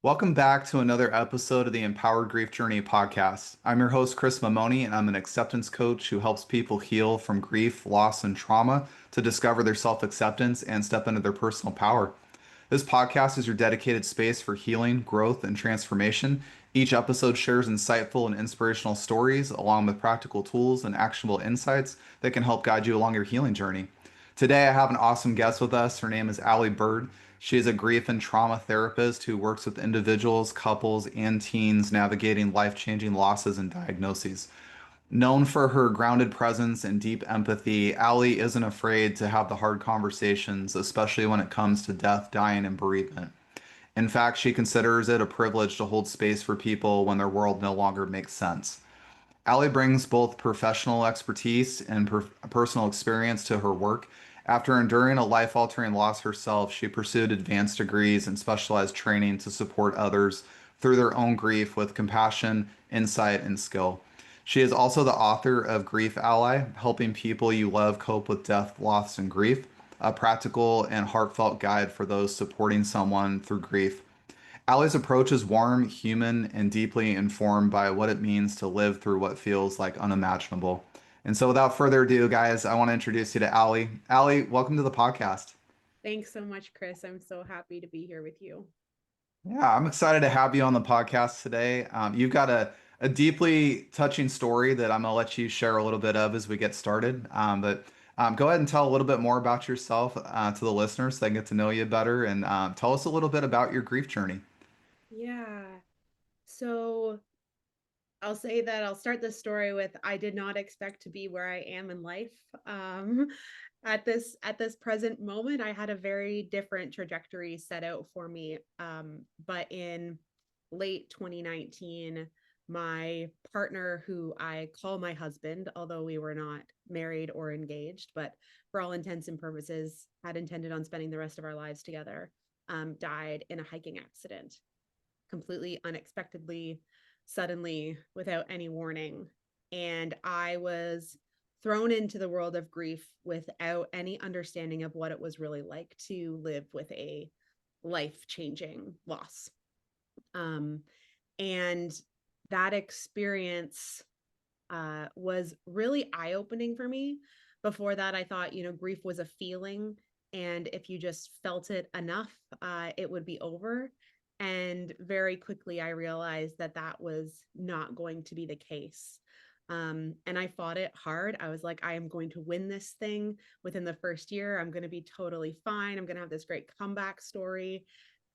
Welcome back to another episode of the Empowered Grief Journey podcast. I'm your host, Chris Mamone, and I'm an acceptance coach who helps people heal from grief, loss, and trauma to discover their self acceptance and step into their personal power. This podcast is your dedicated space for healing, growth, and transformation. Each episode shares insightful and inspirational stories, along with practical tools and actionable insights that can help guide you along your healing journey. Today, I have an awesome guest with us. Her name is Aly Bird. She is a grief and trauma therapist who works with individuals, couples, and teens navigating life-changing losses and diagnoses. Known for her grounded presence and deep empathy, Aly isn't afraid to have the hard conversations, especially when it comes to death, dying, and bereavement. In fact, she considers it a privilege to hold space for people when their world no longer makes sense. Aly brings both professional expertise and personal experience to her work. After enduring a life altering loss herself, she pursued advanced degrees and specialized training to support others through their own grief with compassion, insight, and skill. She is also the author of Grief Ally, helping people you love cope with death, loss, and grief, a practical and heartfelt guide for those supporting someone through grief. Ally's approach is warm, human, and deeply informed by what it means to live through what feels like unimaginable. And so, without further ado, guys, I want to introduce you to Aly. Aly, welcome to the podcast. Thanks so much, Chris. I'm so happy to be here with you. Yeah, I'm excited to have you on the podcast today. You've got a deeply touching story that I'm going to let you share a little bit of as we get started. But go ahead and tell a little bit more about yourself to the listeners so they can get to know you better and tell us a little bit about your grief journey. Yeah. So I'll say that I'll start this story with I did not expect to be where I am in life. Um, at this present moment, I had a very different trajectory set out for me. But in late 2019, my partner, who I call my husband, although we were not married or engaged, but for all intents and purposes, had intended on spending the rest of our lives together, died in a hiking accident, completely unexpectedly, suddenly, without any warning. And I was thrown into the world of grief without any understanding of what it was really like to live with a life changing loss. Um, and that experience was really eye opening for me. Before that, I thought, grief was a feeling. And if you just felt it enough, it would be over. And very quickly, I realized that that was not going to be the case. And I fought it hard. I was like, I am going to win this thing within the first year. I'm going to be totally fine. I'm going to have this great comeback story.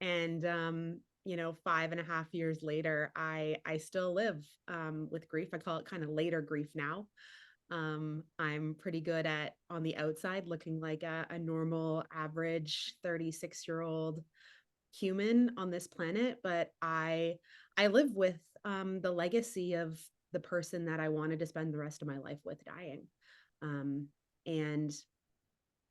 And 5.5 years later, I still live with grief. I call it kind of later grief now. I'm pretty good at on the outside looking like a normal, average 36-year-old human on this planet, but I live with the legacy of the person that I wanted to spend the rest of my life with dying. Um, and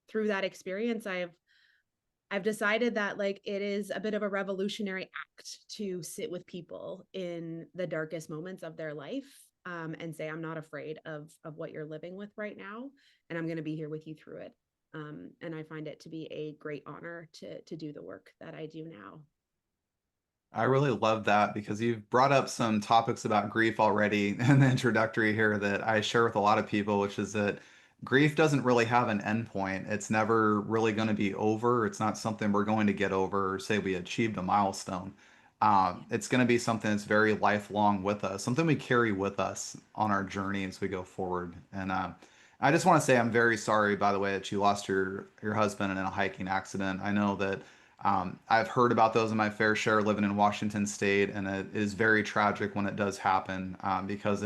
through that experience, I've decided that like it is a bit of a revolutionary act to sit with people in the darkest moments of their life, and say, I'm not afraid of what you're living with right now, and I'm going to be here with you through it. And I find it to be a great honor to do the work that I do now. I really love that because you've brought up some topics about grief already in the introductory here that I share with a lot of people, which is that grief doesn't really have an endpoint. It's never really going to be over. It's not something we're going to get over or say we achieved a milestone. It's going to be something that's very lifelong with us, something we carry with us on our journey as we go forward. And I just want to say I'm very sorry, by the way, that you lost your husband in a hiking accident. I know that I've heard about those in my fair share living in Washington State, and it is very tragic when it does happen because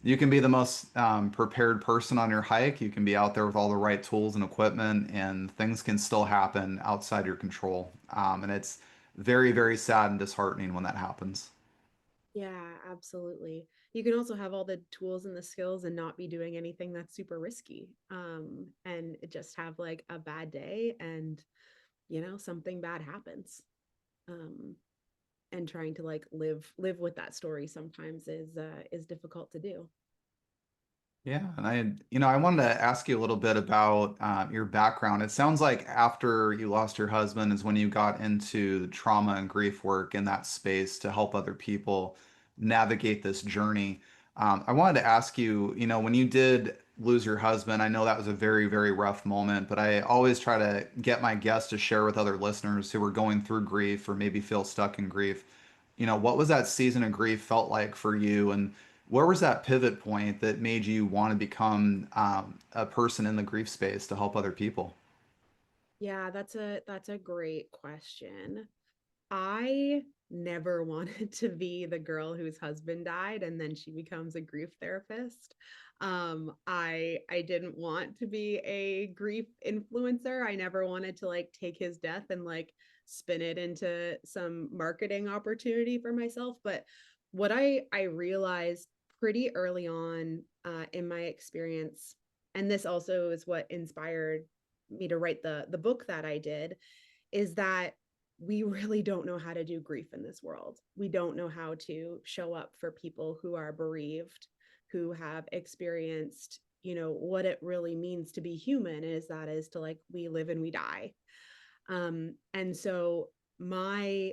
you can be the most prepared person on your hike. You can be out there with all the right tools and equipment, and things can still happen outside your control. And it's very, very sad and disheartening when that happens. Yeah, absolutely. You can also have all the tools and the skills and not be doing anything that's super risky. And just have like a bad day and, something bad happens. Um, and trying to like live with that story sometimes is difficult to do. Yeah, and I wanted to ask you a little bit about your background. It sounds like after you lost your husband is when you got into the trauma and grief work in that space to help other people navigate this journey. I wanted to ask you, when you did lose your husband, I know that was a very, very rough moment, but I always try to get my guests to share with other listeners who are going through grief or maybe feel stuck in grief. What was that season of grief felt like for you? And where was that pivot point that made you want to become a person in the grief space to help other people? Yeah, that's a great question. I never wanted to be the girl whose husband died and then she becomes a grief therapist. I didn't want to be a grief influencer. I never wanted to like take his death and like spin it into some marketing opportunity for myself. But what I realized pretty early on in my experience, and this also is what inspired me to write the book that I did, is that we really don't know how to do grief in this world. We don't know how to show up for people who are bereaved, who have experienced, what it really means to be human is to like we live and we die. And so my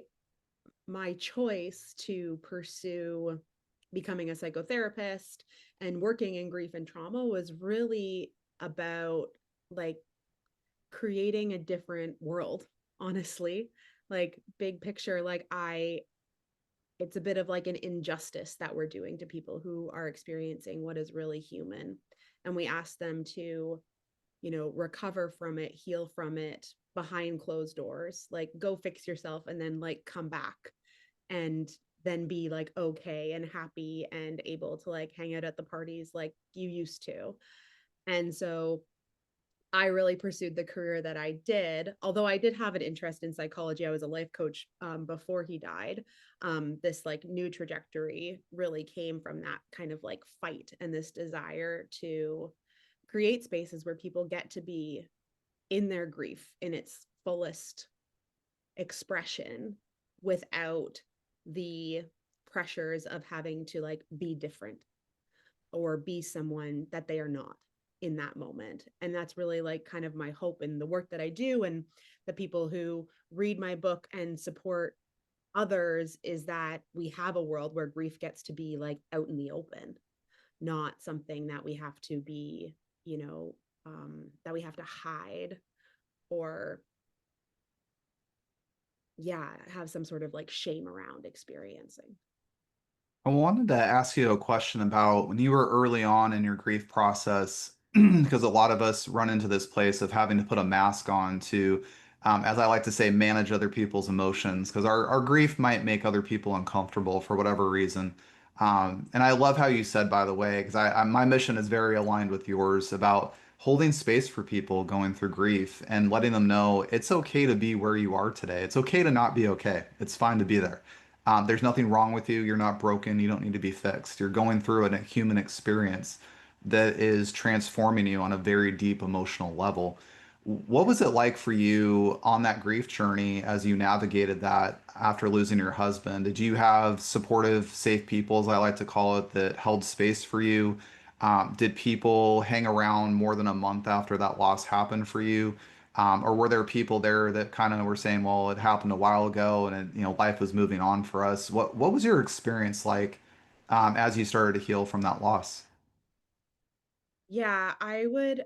my choice to pursue becoming a psychotherapist and working in grief and trauma was really about like creating a different world, honestly. Like big picture, like I it's a bit of like an injustice that we're doing to people who are experiencing what is really human. And we ask them to, recover from it, heal from it behind closed doors, like go fix yourself and then like come back and then be like okay and happy and able to like hang out at the parties like you used to. And so I really pursued the career that I did. Although I did have an interest in psychology, I was a life coach before he died. This like new trajectory really came from that kind of like fight and this desire to create spaces where people get to be in their grief in its fullest expression without the pressures of having to like be different or be someone that they are not in that moment. And that's really like kind of my hope in the work that I do and the people who read my book and support others, is that we have a world where grief gets to be like out in the open, not something that we have to be, you know, that we have to hide or, yeah, have some sort of like shame around experiencing. I wanted to ask you a question about when you were early on in your grief process, because a lot of us run into this place of having to put a mask on to, as I like to say, manage other people's emotions, because our grief might make other people uncomfortable for whatever reason. And I love how you said, by the way, because my mission is very aligned with yours about holding space for people going through grief and letting them know it's okay to be where you are today. It's okay to not be okay. It's fine to be there. There's nothing wrong with you. You're not broken. You don't need to be fixed. You're going through a human experience that is transforming you on a very deep emotional level. What was it like for you on that grief journey as you navigated that after losing your husband? Did you have supportive, safe people, as I like to call it, that held space for you? Did people hang around more than a month after that loss happened for you? Or were there people there that kind of were saying, well, it happened a while ago and life was moving on for us. What was your experience like as you started to heal from that loss? Yeah, I would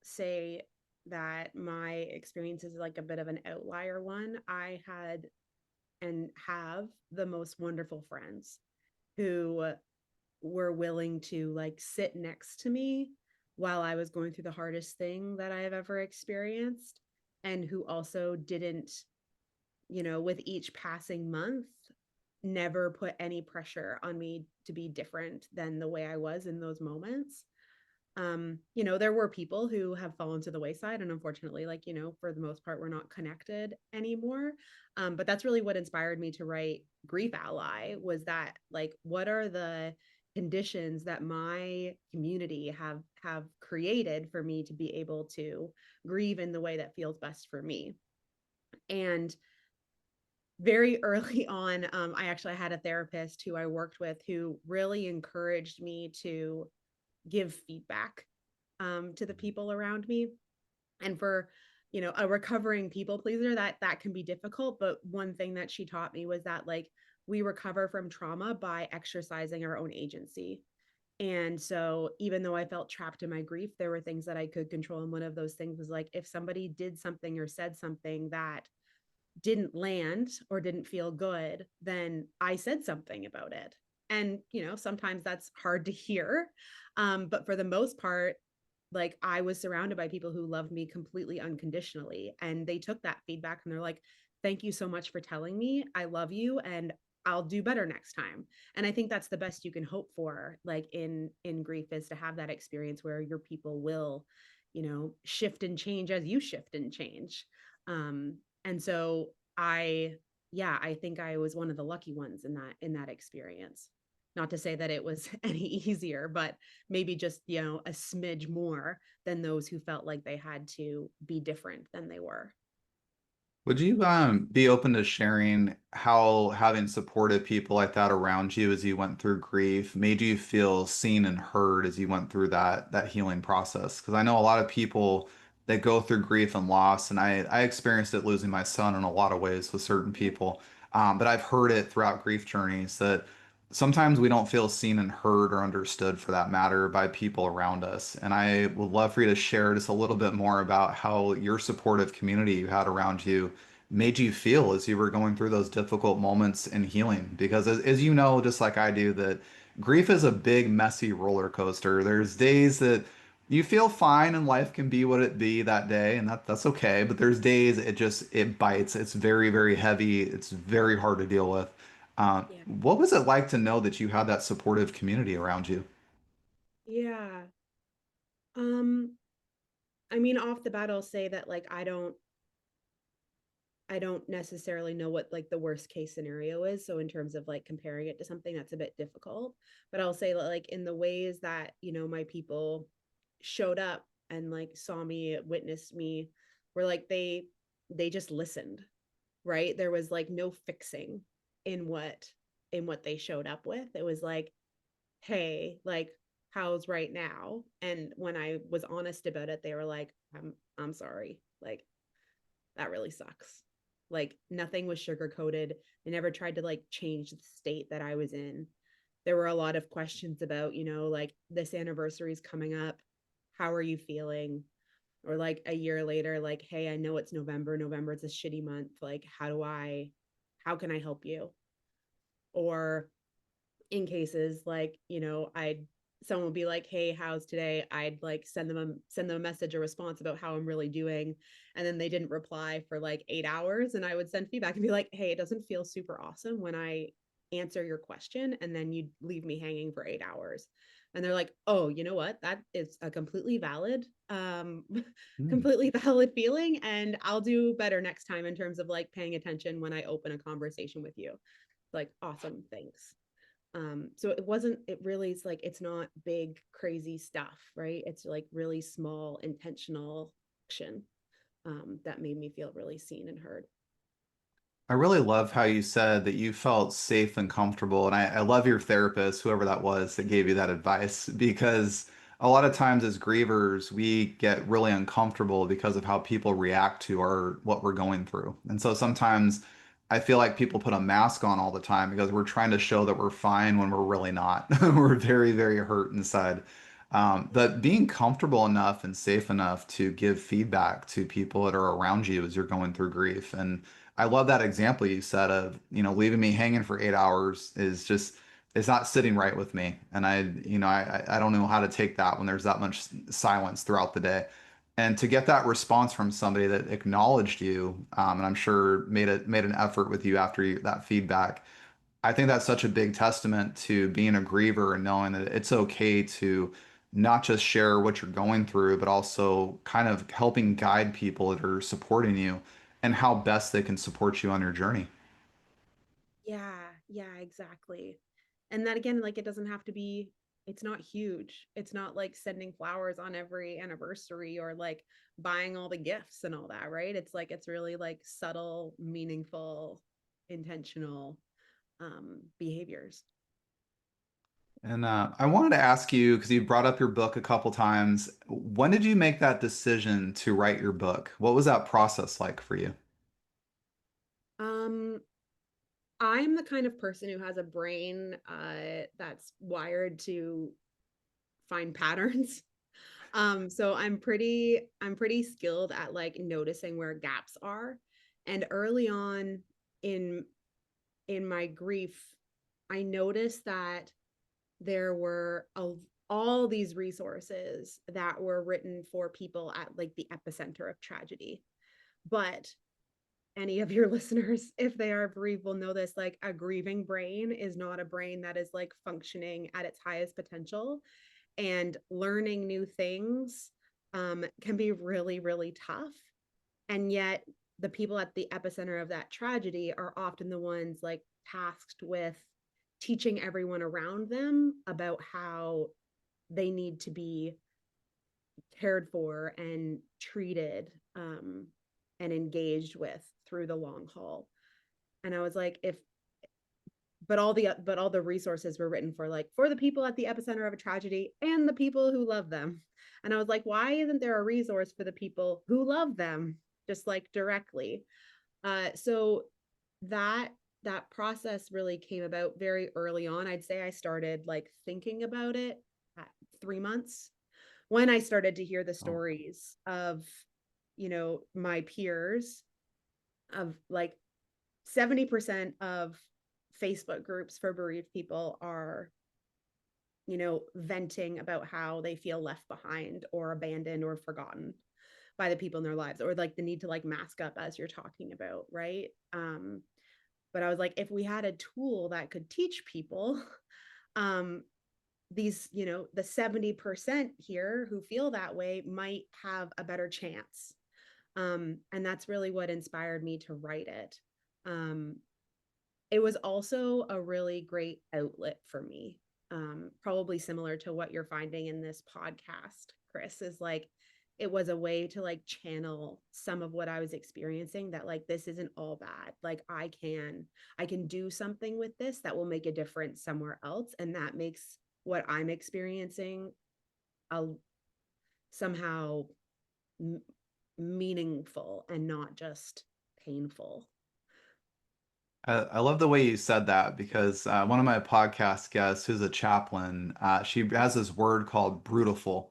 say that my experience is like a bit of an outlier one. I had and have the most wonderful friends who were willing to like sit next to me while I was going through the hardest thing that I have ever experienced, and who also didn't, with each passing month, never put any pressure on me to be different than the way I was in those moments. There were people who have fallen to the wayside, and unfortunately, like, for the most part, we're not connected anymore. But that's really what inspired me to write Grief Ally, was that like, what are the conditions that my community have created for me to be able to grieve in the way that feels best for me. And very early on, I actually had a therapist who I worked with who really encouraged me to give feedback to the people around me. And for, a recovering people pleaser, that can be difficult. But one thing that she taught me was that, like, we recover from trauma by exercising our own agency. And so even though I felt trapped in my grief, there were things that I could control. And one of those things was like, if somebody did something or said something that didn't land or didn't feel good, then I said something about it. And, sometimes that's hard to hear. But for the most part, like, I was surrounded by people who loved me completely unconditionally. And they took that feedback and they're like, thank you so much for telling me. I love you. And I'll do better next time. And I think that's the best you can hope for, like, in grief, is to have that experience where your people will, shift and change as you shift and change. And so I, yeah, I think I was one of the lucky ones in that experience. Not to say that it was any easier, but maybe just, a smidge more than those who felt like they had to be different than they were. Would you be open to sharing how having supportive people like that around you as you went through grief made you feel seen and heard as you went through that healing process? Because I know a lot of people that go through grief and loss, and I experienced it losing my son in a lot of ways with certain Yeah. people. But I've heard it throughout grief journeys that sometimes we don't feel seen and heard or understood for that matter by people around us. And I would love for you to share just a little bit more about how your supportive community you had around you made you feel as you were going through those difficult moments in healing. Because as you know, just like I do, that grief is a big, messy roller coaster. There's days that you feel fine and life can be what it be that day, and that's okay. But there's days it bites. It's very, very heavy. It's very hard to deal with. Yeah. What was it like to know that you had that supportive community around you? Yeah. Um, I mean, off the bat, I'll say that, like, I don't necessarily know what, like, the worst case scenario is. So in terms of, like, comparing it to something, that's a bit difficult. But I'll say that, like, in the ways that, my people showed up and, like, saw me, witnessed me, were like, they just listened, right? There was, like, no fixing in what they showed up with. It was like, hey, like, how's right now? And when I was honest about it, they were like, I'm sorry. Like, that really sucks. Like, nothing was sugar coated. They never tried to, like, change the state that I was in. There were a lot of questions about, like, this anniversary is coming up. How are you feeling? Or, like, a year later, like, hey, I know it's November. November, it's a shitty month. Like, how can I help you? Or in cases like, I'd someone would be like, hey, how's today? I'd, like, send them a message or response about how I'm really doing, and then they didn't reply for like 8 hours, and I would send feedback and be like, hey, it doesn't feel super awesome when I answer your question and then you leave me hanging for 8 hours. And they're like, oh, you know what, that is a completely valid Hmm. completely valid feeling, and I'll do better next time in terms of, like, paying attention when I open a conversation with you. Like, awesome, thanks. So it really is like, it's not big crazy stuff, right? It's like really small intentional action that made me feel really seen and heard. I really love how you said that you felt safe and comfortable. And I love your therapist, whoever that was that gave you that advice, because a lot of times as grievers, we get really uncomfortable because of how people react to our what we're going through. And so sometimes I feel like people put a mask on all the time because we're trying to show that we're fine when we're really not. We're very, very hurt inside. But being comfortable enough and safe enough to give feedback to people that are around you as you're going through grief. And I love that example you said of, leaving me hanging for 8 hours is just, it's not sitting right with me. And I don't know how to take that when there's that much silence throughout the day. And to get that response from somebody that acknowledged you, and I'm sure made an effort with you after that feedback, I think that's such a big testament to being a griever and knowing that it's okay to not just share what you're going through, but also kind of helping guide people that are supporting you and how best they can support you on your journey. Yeah, exactly. And that, again, like, it doesn't have to be, it's not huge. It's not like sending flowers on every anniversary or, like, buying all the gifts and all that, right? It's like, it's really, like, subtle, meaningful, intentional behaviors. And I wanted to ask you, because you brought up your book a couple times, when did you make that decision to write your book? What was that process like for you? Um, I'm the kind of person who has a brain that's wired to find patterns. So I'm pretty skilled at like noticing where gaps are. And early on in in my grief, I noticed that there were all these resources that were written for people at like the epicenter of tragedy. But any of your listeners, if they are bereaved, will know this, like a grieving brain is not a brain that is like functioning at its highest potential, and learning new things can be really, really tough. And yet the people at the epicenter of that tragedy are often the ones like tasked with teaching everyone around them about how they need to be cared for and treated, and engaged with through the long haul. And I was like, if but all the resources were written for like for the people at the epicenter of a tragedy and the people who love them. And I was like, why isn't there a resource for the people who love them just like directly? So that that process really came about very early on. I'd say I started like thinking about it at 3 months, when I started to hear the Oh, stories of, my peers, of like 70% of Facebook groups for bereaved people are, venting about how they feel left behind or abandoned or forgotten by the people in their lives, or like the need to like mask up as you're talking about, right? But I was like, if we had a tool that could teach people, um, these, the 70% here who feel that way might have a better chance. And that's really what inspired me to write it. Um, it was also a really great outlet for me. Probably similar to what you're finding in this podcast, Chris, is like it was a way to like channel some of what I was experiencing, that like this isn't all bad. Like I can do something with this that will make a difference somewhere else, and that makes what I'm experiencing a somehow m- meaningful and not just painful. I love the way you said that because one of my podcast guests, who's a chaplain, she has this word called brutiful,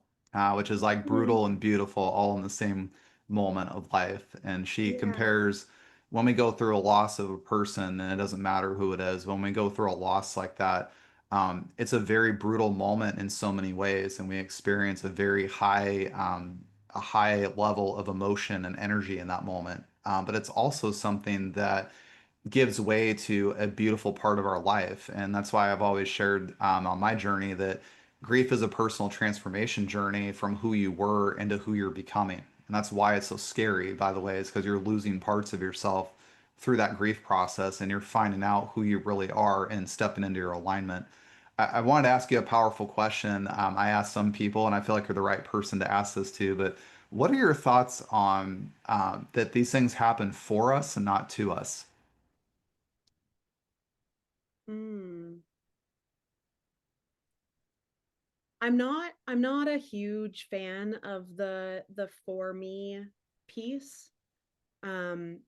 which is like Mm, brutal and beautiful all in the same moment of life. And she yeah. compares when we go through a loss of a person, and it doesn't matter who it is, when we go through a loss like that, it's a very brutal moment in so many ways, and we experience a high level of emotion and energy in that moment. But it's also something that gives way to a beautiful part of our life. And that's why I've always shared on my journey that grief is a personal transformation journey from who you were into who you're becoming. And that's why it's so scary, by the way, is because you're losing parts of yourself through that grief process and you're finding out who you really are and stepping into your alignment. I wanted to ask you a powerful question. I asked some people, and I feel like you're the right person to ask this to, but what are your thoughts on that these things happen for us and not to us? Mm. I'm not a huge fan of the for me piece. Um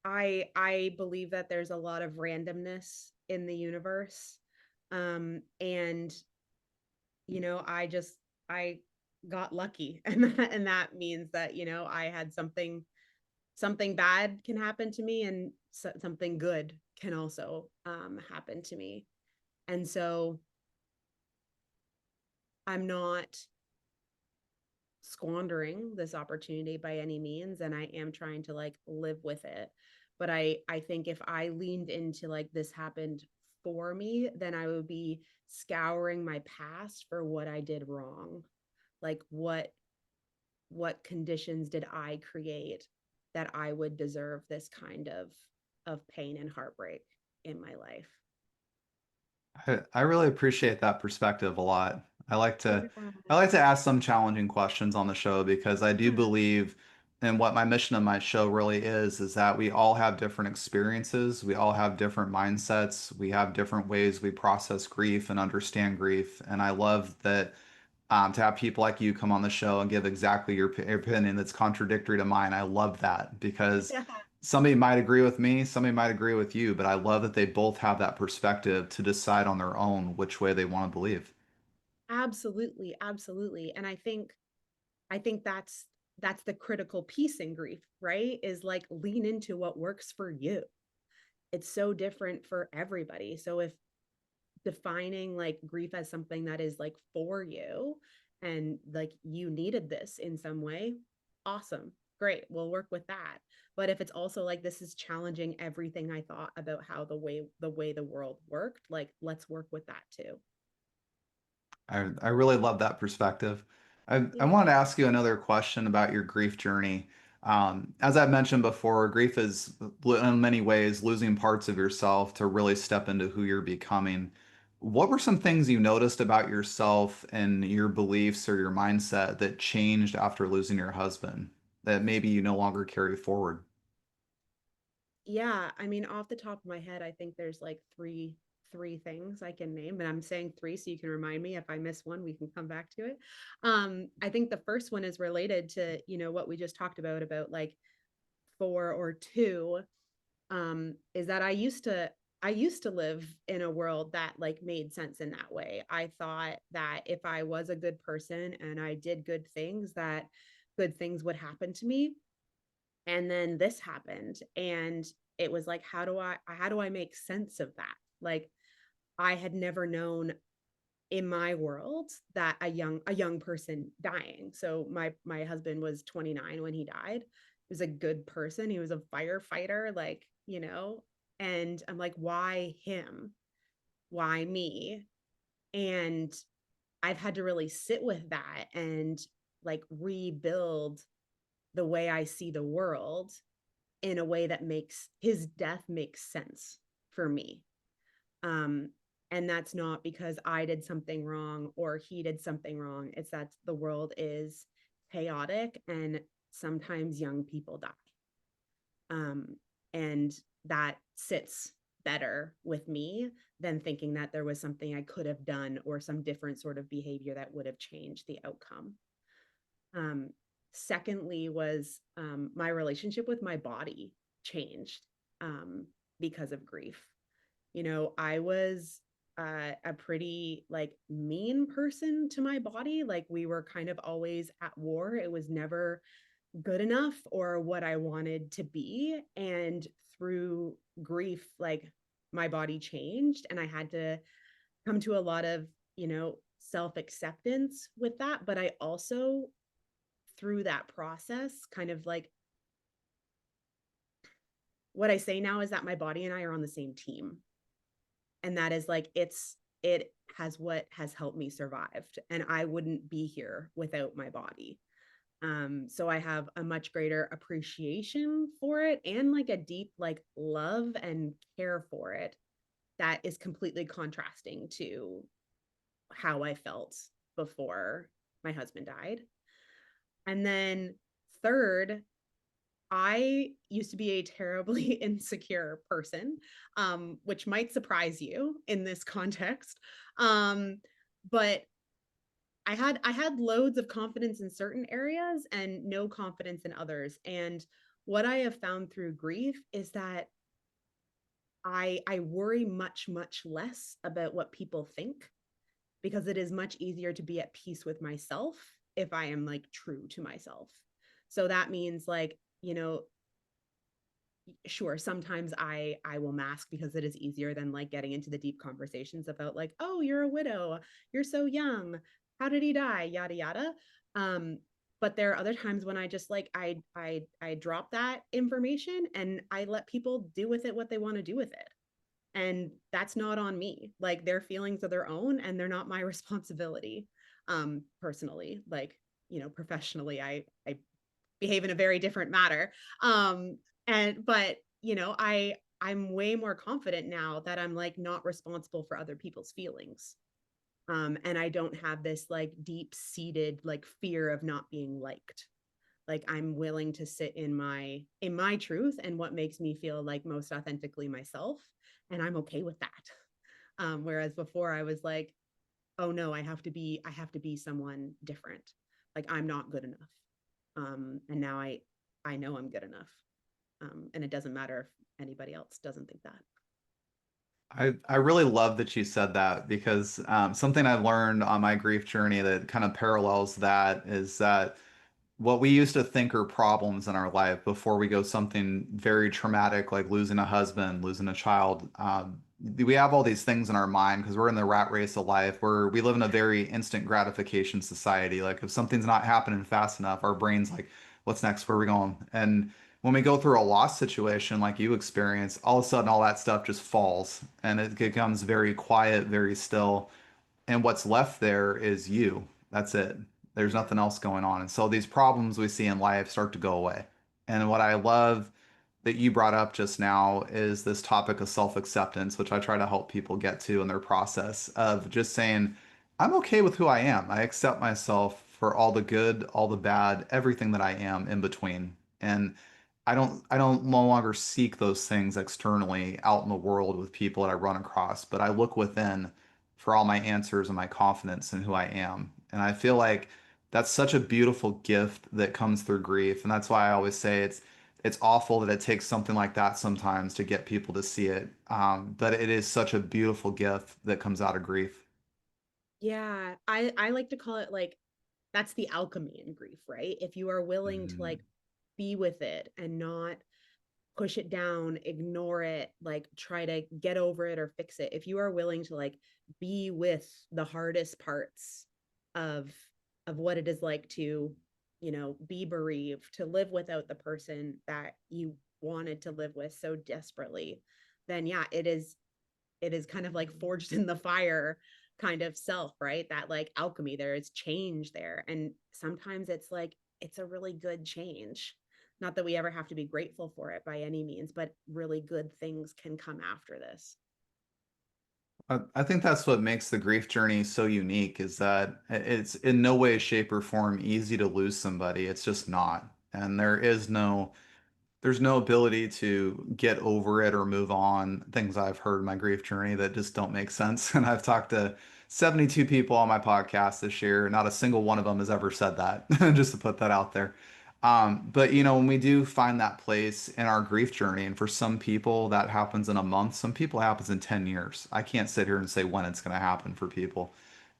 I believe that there's a lot of randomness in the universe. And I got lucky and that means that, I had something bad can happen to me, and something good can also happen to me. And so I'm not squandering this opportunity by any means, and I am trying to like live with it. But I think if I leaned into like this happened for me, then I would be scouring my past for what I did wrong. Like what conditions did I create that I would deserve this kind of pain and heartbreak in my life. I really appreciate that perspective a lot. I like to Yeah. I like to ask some challenging questions on the show because I do Yeah. believe And what my mission of my show really is that we all have different experiences, we all have different mindsets, we have different ways we process grief and understand grief. And I love that to have people like you come on the show and give exactly your opinion that's contradictory to mine. I love that because Yeah. somebody might agree with me, somebody might agree with you, but I love that they both have that perspective to decide on their own which way they want to believe. Absolutely, absolutely. And I think that's the critical piece in grief, right? Is like lean into what works for you. It's so different for everybody. So if defining like grief as something that is like for you and like you needed this in some way, awesome. Great. We'll work with that. But if it's also like this is challenging everything I thought about how the world worked, like let's work with that too. I really love that perspective. I Yeah. wanted to ask you another question about your grief journey. As I've mentioned before, grief is in many ways losing parts of yourself to really step into who you're becoming. What were some things you noticed about yourself and your beliefs or your mindset that changed after losing your husband that maybe you no longer carry forward? Yeah, I mean, off the top of my head, I think there's like three things I can name, and I'm saying three so you can remind me if I miss one, we can come back to it. I think the first one is related to, what we just talked about like four or two, is that I used to live in a world that like made sense in that way. I thought that if I was a good person and I did good things, that good things would happen to me. And then this happened and it was like how do I make sense of that? Like I had never known in my world that a young person dying. So my husband was 29 when he died. He was a good person. He was a firefighter, like, and I'm like, why him? Why me? And I've had to really sit with that and like rebuild the way I see the world in a way that makes his death make sense for me. Um, and that's not because I did something wrong or he did something wrong. It's that the world is chaotic and sometimes young people die. Um, and that sits better with me than thinking that there was something I could have done or some different sort of behavior that would have changed the outcome. Um, Secondly, was my relationship with my body changed because of grief. I was a pretty like mean person to my body. Like we were kind of always at war. It was never good enough or what I wanted to be. And through grief, like my body changed and I had to come to a lot of, self acceptance with that. But I also, through that process, kind of like what I say now is that my body and I are on the same team. And that is like it has what has helped me survive. And I wouldn't be here without my body. So I have a much greater appreciation for it and like a deep like love and care for it that is completely contrasting to how I felt before my husband died. And then third, I used to be a terribly insecure person, which might surprise you in this context. But I had loads of confidence in certain areas and no confidence in others. And what I have found through grief is that I worry much less about what people think because it is much easier to be at peace with myself if I am like true to myself. So that means like, sure, sometimes I will mask because it is easier than like getting into the deep conversations about like, oh, you're a widow, you're so young, how did he die, yada yada. um but there are other times when I just like I drop that information and I let people do with it what they want to do with it, and that's not on me. Like their feelings are their own and they're not my responsibility. Personally, like, professionally, I behave in a very different manner. And but I'm way more confident now that I'm like not responsible for other people's feelings. And I don't have this like deep seated like fear of not being liked. Like I'm willing to sit in my truth and what makes me feel like most authentically myself, and I'm okay with that. Whereas before I was like, oh no, I have to be someone different. Like I'm not good enough. And now I know I'm good enough. And it doesn't matter if anybody else doesn't think that. I really love that you said that because something I've learned on my grief journey that kind of parallels that is that what we used to think are problems in our life before we go something very traumatic like losing a husband, losing a child. We have all these things in our mind because we're in the rat race of life where we live in a very instant gratification society. Like if something's not happening fast enough, our brain's like, what's next? Where are we going? And when we go through a loss situation like you experience, all of a sudden all that stuff just falls and it becomes very quiet, very still, and what's left there is you. That's it. There's Yeah. nothing else going on. And so these problems we see in life start to go away. And what I love that you brought up just now is this topic of self-acceptance, which I try to help people get to in their process of just saying, I'm okay with who I am. I accept myself for all the good, all the bad, everything that I am in between. And I don't no longer seek those things externally out in the world with people that I run across, but I look within for all my answers and my confidence in who I am. And I feel like that's such a beautiful gift that comes through grief. And that's why I always say it's awful that it takes something like that sometimes to get people to see it. But it is such a beautiful gift that comes out of grief. Yeah. I like to call it like that's the alchemy in grief, right? If you are willing to Mm. like be with it and not push it down, ignore it, like try to get over it or fix it. If you are willing to like be with the hardest parts of what it is like to, you know, be bereaved, to live without the person that you wanted to live with so desperately, then yeah, it is kind of like forged in the fire kind of self, right? That like alchemy, there is change there. And sometimes it's like, it's a really good change. Not that we ever have to be grateful for it by any means, but really good things can come after this. I think that's what makes the grief journey so unique is that it's in no way, shape, or form easy to lose somebody. It's just not. And there's no ability to get over it or move on. Things I've heard in my grief journey that just don't make sense. And I've talked to 72 people on my podcast this year. Not a single one of them has ever said that, just to put that out there. But when we do find that place in our grief journey, and for some people that happens in a month, some people it happens in 10 years. I can't sit here and say when it's going to happen for people.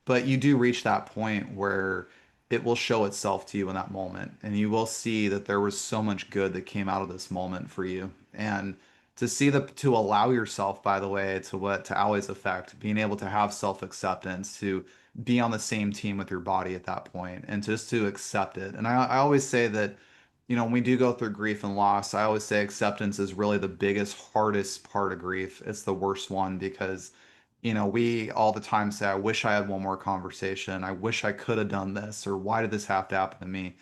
But you do reach that point where it will show itself to you in that moment, and you will see that there was so much good that came out of this moment for you. And to allow yourself, by the way, to Ali's effect, being able to have self-acceptance, to be on the same team with your body at that point, and just to accept it. And I always say that, when we do go through grief and loss, I always say acceptance is really the biggest, hardest part of grief. It's the worst one because we all the time say, I wish I had one more conversation. I wish I could have done this, or why did this have to happen to me?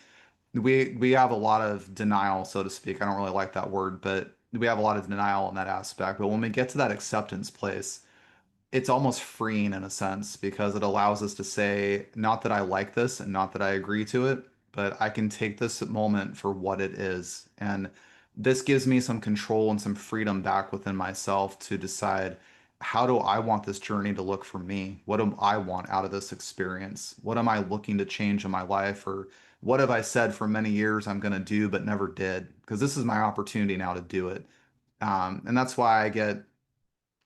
We have a lot of denial, so to speak. I don't really like that word, but we have a lot of denial in that aspect. But when we get to that acceptance place, it's almost freeing in a sense because it allows us to say, not that I like this and not that I agree to it, but I can take this moment for what it is. And this gives me some control and some freedom back within myself to decide how do I want this journey to look for me? What do I want out of this experience? What am I looking to change in my life? Or what have I said for many years I'm going to do but never did? Because this is my opportunity now to do it. And that's why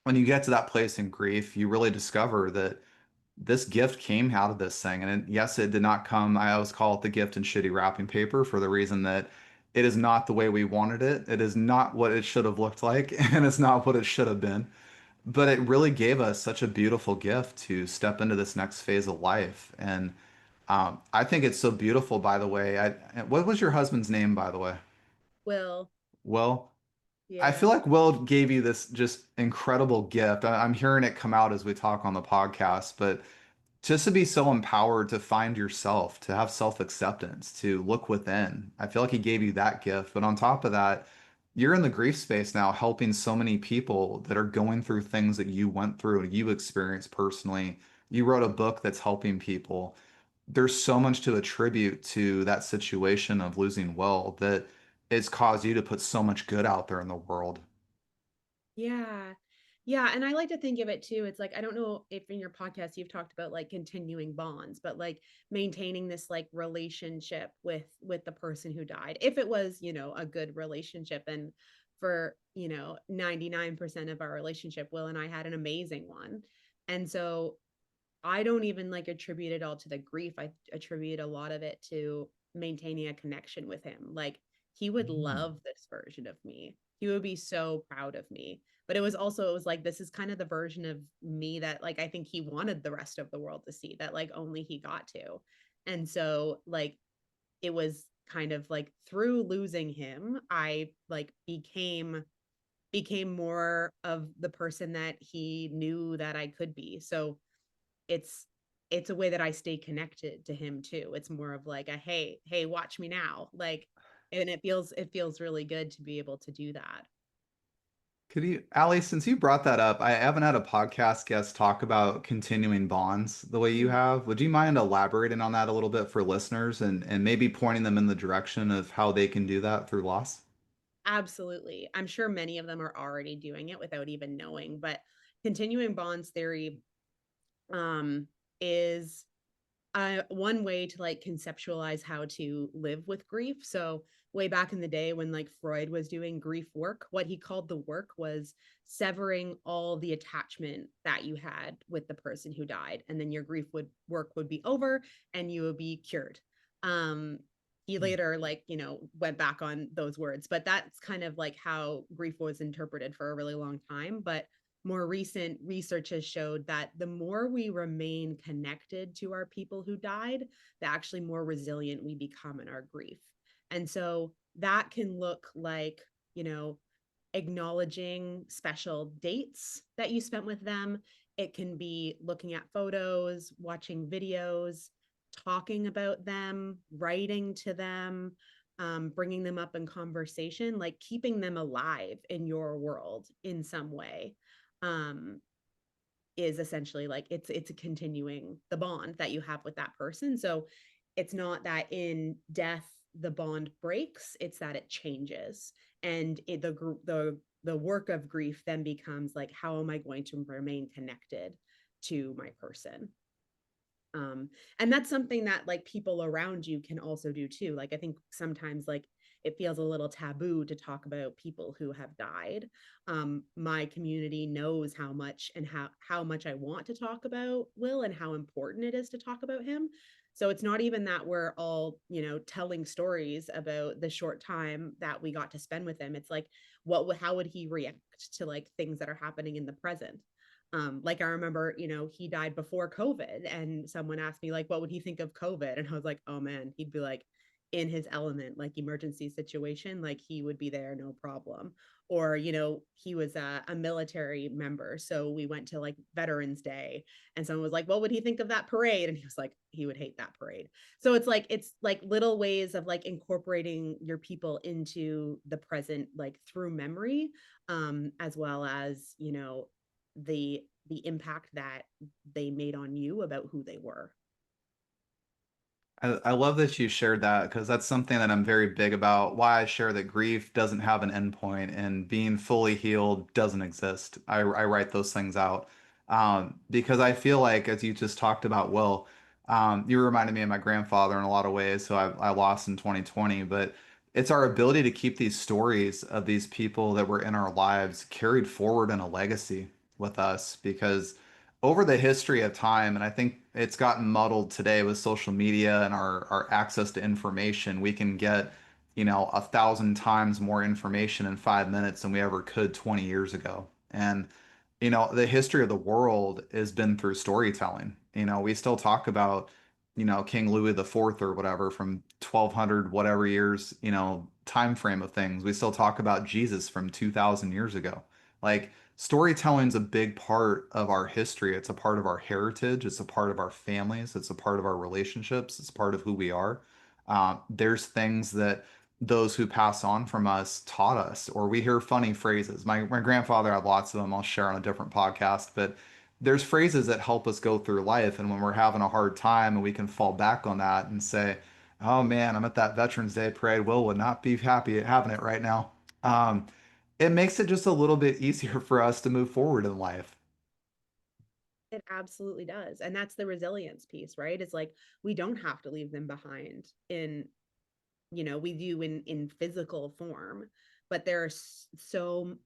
when you get to that place in grief, you really discover that this gift came out of this thing. And yes, it did not come, I always call it the gift in shitty wrapping paper for the reason that it is not the way we wanted it. It is not what it should have looked like, and it's not what it should have been. But it really gave us such a beautiful gift to step into this next phase of life. And I think it's so beautiful, by the way. What was your husband's name, by the way? Will, Will? I yeah. feel like Will gave you this just incredible gift. I'm hearing it come out as we talk on the podcast, but just to be so empowered to find yourself, to have self-acceptance, to look within. I feel like he gave you that gift. But on top of that, you're in the grief space now, helping so many people that are going through things that you went through and you experienced personally. You wrote a book that's helping people. there's so much to attribute to that situation of losing Will that it's caused you to put so much good out there in the world. Yeah. Yeah, and I like to think of it too. It's like I don't know if in your podcast you've talked about like continuing bonds, but like maintaining this like relationship with the person who died. If it was, a good relationship, and for, 99% of our relationship, Will and I had an amazing one. And so I don't even like attribute it all to the grief. I attribute a lot of it to maintaining a connection with him. Like he would Mm. love this version of me. He would be so proud of me. But it was like this is kind of the version of me that like I think he wanted the rest of the world to see, that like only he got to. And so like it was kind of like through losing him, I like became more of the person that he knew that I could be. So it's it's a way that I stay connected to him too. It's more of like a hey, watch me now. Like, and it feels really good to be able to do that. Could you, Allie, since you brought that up, I haven't had a podcast guest talk about continuing bonds the way you Mm. have. Would you mind elaborating on that a little bit for listeners and maybe pointing them in the direction of how they can do that through loss? Absolutely. I'm sure many of them are already doing it without even knowing, but continuing bonds theory um is one way to like conceptualize how to live with grief. So way back in the day when like Freud was doing grief work, what he called the work was severing all the attachment that you had with the person who died, and then your grief would be over and you would be cured. um he later like went back on those words, but that's kind of like how grief was interpreted for a really long time. But more recent research has showed that the more we remain connected to our people who died, the actually more resilient we become in our grief. And so that can look like, you know, acknowledging special dates that you spent with them. It can be looking at photos, watching videos, talking about them, writing to them, bringing them up in conversation, like keeping them alive in your world in some way. Um, is essentially like it's a continuing the bond that you have with that person. So it's not that in death the bond breaks, it's that it changes. And the work of grief then becomes like, how am I going to remain connected to my person? And that's something that like people around you can also do too. Like I think sometimes like it feels a little taboo to talk about people who have died. My community knows how much and how much I want to talk about Will and how important it is to talk about him. So it's not even that we're all, telling stories about the short time that we got to spend with him. It's like, how would he react to like things that are happening in the present? Like I remember, he died before COVID, and someone asked me like, what would he think of COVID? And I was like, oh man, he'd be like in his element, like emergency situation, like he would be there, no problem. Or, he was a military member. So we went to like Veterans Day, and someone was like, what would he think of that parade? And he was like, he would hate that parade. So it's like little ways of like incorporating your people into the present, like through memory, as well as, the impact that they made on you about who they were. I love that you shared that because that's something that I'm very big about. Why I share that grief doesn't have an endpoint and being fully healed doesn't exist. I write those things out because I feel like, as you just talked about, Will, you reminded me of my grandfather in a lot of ways, who I lost in 2020. But it's our ability to keep these stories of these people that were in our lives carried forward in a legacy with us because over the history of time, and I think it's gotten muddled today with social media and our access to information, we can get, 1,000 times more information in 5 minutes than we ever could 20 years ago. And, the history of the world has been through storytelling. We still talk about, King Louis the Fourth or whatever from 1200 whatever years, time frame of things. We still talk about Jesus from 2000 years ago. Like, storytelling's a big part of our history. It's a part of our heritage. It's a part of our families. It's a part of our relationships. It's part of who we are. There's things that those who pass on from us taught us, or we hear funny phrases. My grandfather had lots of them. I'll share on a different podcast, but there's phrases that help us go through life. And when we're having a hard time and we can fall back on that and say, oh man, I'm at that Veterans Day parade. Will would not be happy at having it right now. Um, it makes it just a little bit easier for us to move forward in life. It absolutely does. And that's the resilience piece, right? It's like we don't have to leave them behind in, we do in physical form, but there are so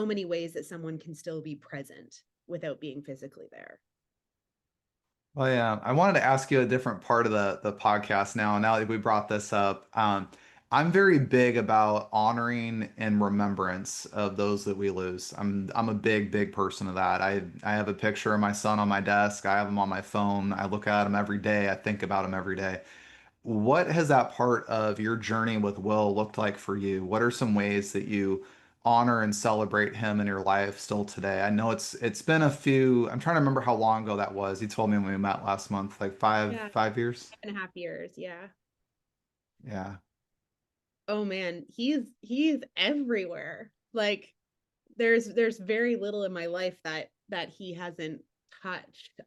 many ways that someone can still be present without being physically there. Well, yeah, I wanted to ask you a different part of the podcast now. Now that we brought this up, I'm very big about honoring and remembrance of those that we lose. I'm a big person of that. I have a picture of my son on my desk. I have him on my phone. I look at him every day. I think about him every day. What has that part of your journey with Will looked like for you? What are some ways that you honor and celebrate him in your life still today? I know it's been a few, I'm trying to remember how long ago that was. You told me when we met last month, like Yeah, five years. 5.5 years. Yeah. Yeah. Oh man, he's everywhere. Like there's very little in my life that he hasn't touched.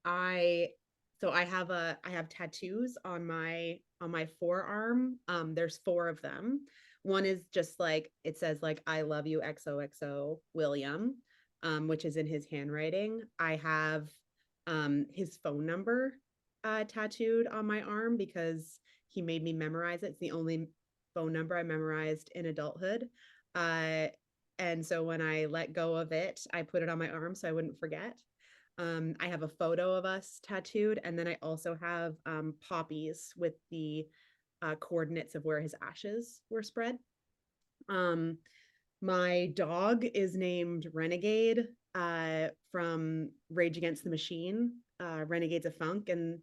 I so I have tattoos on my forearm. There's four of them. One is just like it says like I love you XOXO William, which is in his handwriting. I have his phone number tattooed on my arm because he made me memorize it. It's the only phone number I memorized in adulthood. Uh and so when I let go of it, I put it on my arm so I wouldn't forget. I have a photo of us tattooed, and then I also have poppies with the coordinates of where his ashes were spread. Um, my dog is named Renegade from Rage Against the Machine. Renegade's a funk, and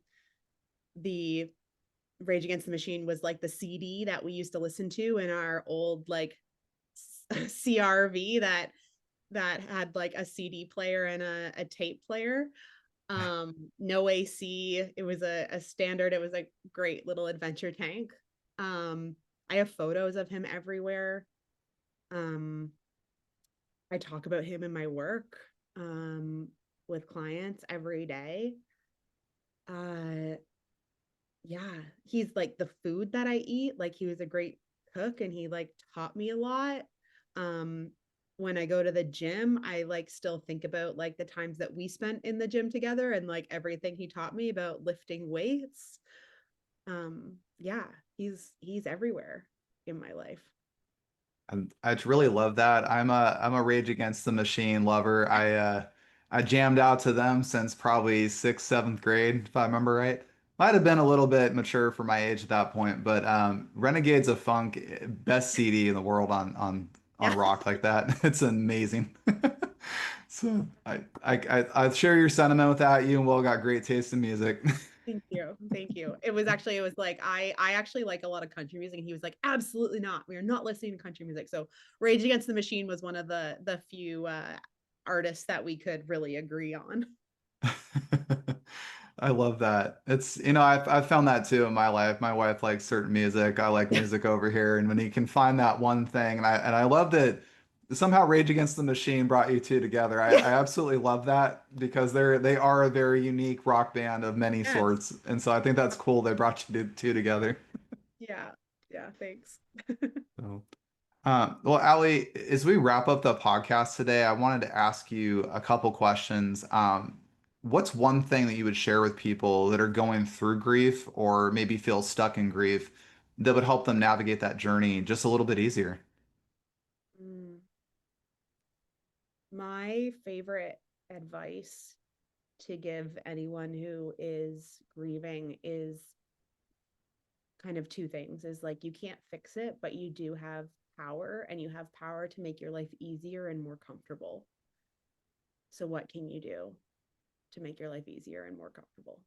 the Rage Against the Machine was like the CD that we used to listen to in our old like CRV that had like a CD player and a tape player. No AC. It was a standard. It was a great little adventure tank. um I have photos of him everywhere. um I talk about him in my work um with clients every day. uh yeah, he's like the food that I eat. Like he was a great cook and he like taught me a lot. um when I go to the gym, I like still think about like the times that we spent in the gym together and like everything he taught me about lifting weights. Yeah, he's everywhere in my life. I really love that. I'm a Rage Against the Machine lover. I jammed out to them since probably sixth, seventh grade, if I remember right. Might have been a little bit mature for my age at that point, but Renegades of Funk, best CD in the world on Yeah. rock like that. It's amazing. So I share your sentiment with that. You and Will got great taste in music. Thank you. Thank you. It was like I actually like a lot of country music and he was like absolutely not. We are not listening to country music. So Rage Against the Machine was one of the few artists that we could really agree on. I love that. I've found that too in my life. My wife likes certain music. I like music over here. And when you can find that one thing, and I love that somehow Rage Against the Machine brought you two together. Yeah. I absolutely love that because they are a very unique rock band of many Yes. sorts. And so I think that's cool they brought two together. Yeah. Yeah. Thanks. So. Well, Aly, as we wrap up the podcast today, I wanted to ask you a couple questions. What's one thing that you would share with people that are going through grief or maybe feel stuck in grief that would help them navigate that journey just a little bit easier? Mm. My favorite advice to give anyone who is grieving is kind of two things is like you can't fix it, but you do have power and you have power to make your life easier and more comfortable. So what can you do to make your life easier and more comfortable?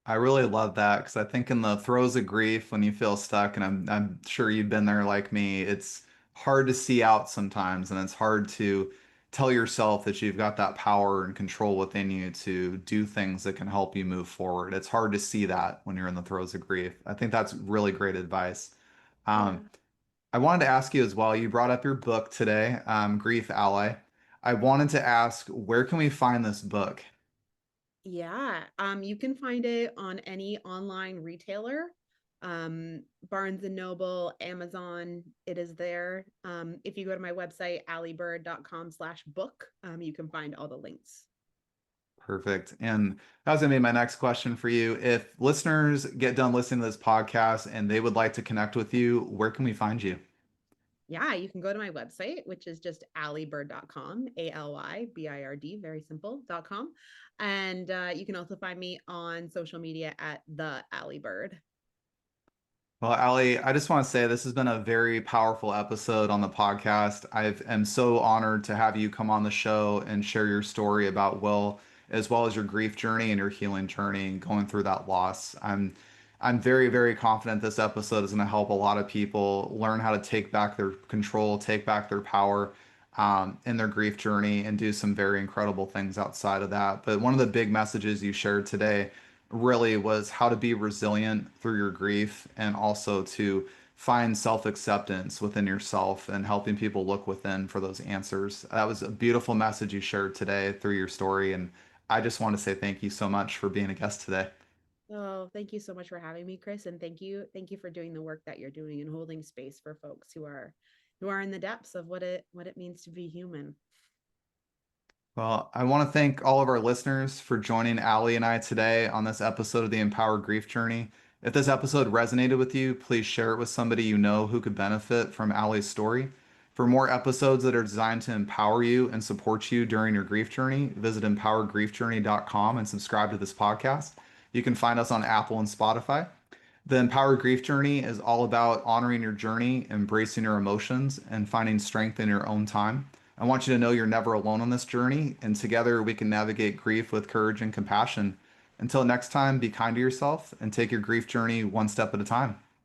I really love that because I think in the throes of grief, when you feel stuck, and I'm sure you've been there like me, it's hard to see out sometimes, and it's hard to tell yourself that you've got that power and control within you to do things that can help you move forward. It's hard to see that when you're in the throes of grief. I think that's really great advice. Yeah. Um, I wanted to ask you as well, you brought up your book today, Grief Ally. I wanted to ask, where can we find this book? Yeah, you can find it on any online retailer, Barnes and Noble, Amazon, it is there. If you go to my website, alybird.com/book, you can find all the links. Perfect. And that was gonna be my next question for you. If listeners get done listening to this podcast and they would like to connect with you, where can we find you? Yeah, you can go to my website, which is just alybird.com, ALYBIRD, very simple.com. And you can also find me on social media at the Aly Bird. Well, Ali, I just want to say this has been a very powerful episode on the podcast. I am so honored to have you come on the show and share your story about Will, as well as your grief journey and your healing journey and going through that loss. I'm very, very confident this episode is going to help a lot of people learn how to take back their control, take back their power, in their grief journey and do some very incredible things outside of that. But one of the big messages you shared today really was how to be resilient through your grief and also to find self-acceptance within yourself and helping people look within for those answers. That was a beautiful message you shared today through your story, and I just want to say thank you so much for being a guest today. Oh, thank you so much for having me, Chris, and thank you for doing the work that you're doing and holding space for folks who are in the depths of what it means to be human. Well, I want to thank all of our listeners for joining Ali and I today on this episode of the Empowered Grief Journey. If this episode resonated with you, please share it with somebody you know who could benefit from Ali's story. For more episodes that are designed to empower you and support you during your grief journey, visit empoweredgriefjourney.com and subscribe to this podcast. You can find us on Apple and Spotify. The Empowered Grief Journey is all about honoring your journey, embracing your emotions, and finding strength in your own time. I want you to know you're never alone on this journey, and together we can navigate grief with courage and compassion. Until next time, be kind to yourself and take your grief journey one step at a time.